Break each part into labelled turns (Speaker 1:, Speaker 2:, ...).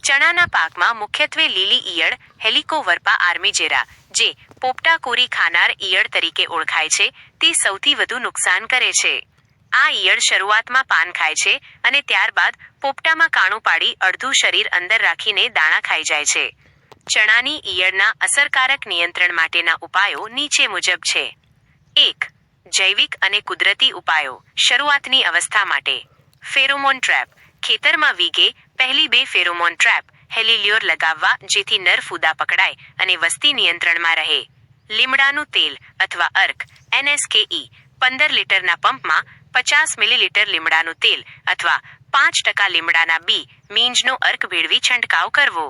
Speaker 1: ચણાના પાકમાં મુખ્યત્વે લીલી ઈયળ હેલિકોવર્પા આર્મીજેરા, જે પોપટાકોરી ખાનાર ઈયળ તરીકે ઓળખાય છે, તે સૌથી વધુ નુકસાન કરે છે. આ ઈયળ શરૂઆતમાં પાન ખાય છે અને ત્યારબાદ પોપટામાં કાણું પાડી અડધું શરીર અંદર રાખીને દાણા ખાઈ જાય છે. ચણાની ઈયળના અસરકારક નિયંત્રણ માટેના ઉપાયો નીચે મુજબ છે. 1. જૈવિક અને કુદરતી ઉપાયો. શરૂઆતની અવસ્થા માટે ફેરોમોન ટ્રેપ. ખેતરમાં વીઘે પહેલી 2 ફેરોમોન ટ્રેપ હેલિલ્યોર લગાવવા, જેથી નર ફૂદા પકડાય અને વસ્તી નિયંત્રણમાં રહે. લીમડાનું તેલ અથવા અર્ક NSKE 15 લીટરના પંપમાં 50 મિલીલીટર લીમડાનું તેલ અથવા 5% લીમડાના બી મીંજનો અર્ક ભેળવી છંટકાવ કરવો.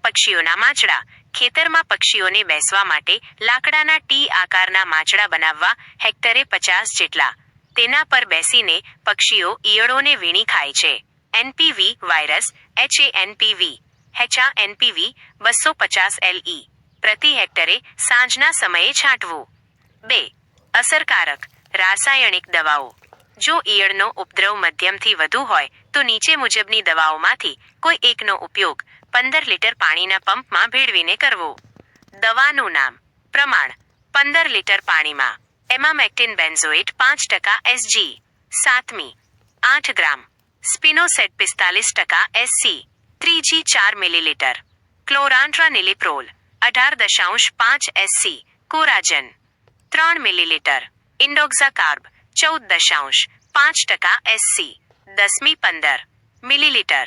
Speaker 1: પક્ષીઓના માચડા. ખેતરમાં પક્ષીઓને બેસવા માટે લાકડાના ટી આકારના માચડા બનાવવા, હેક્ટરે 50 જેટલા. તેના પર બેસીને પક્ષીઓ ઈયળોને વીણી ખાય છે. NPV virus HANPV HANPV 250 LE પ્રતિ હેક્ટરે સાંજના સમયે છાંટવું. 2. અસરકારક રાસાયણિક દવાઓ. જો ઈયળનો ઉપદ્રવ મધ્યમથી વધુ હોય તો નીચે મુજબની દવાઓમાંથી કોઈ એકનો ઉપયોગ 15 લીટર પાણીના પંપમાં ભેળવીને કરવો. દવાનું નામ. પ્રમાણ 15 લીટર પાણીમાં એમામેક્ટિન બેન્ઝોએટ 5% SG 7મી 8 ગ્રામ, spinosad 45% SC 3G 4 millilitre, chlorantraniliprole 18.5 SC, Coragen 3 millilitre, indoxacarb 14.5% SC 10મી 15 મિલીલીટર.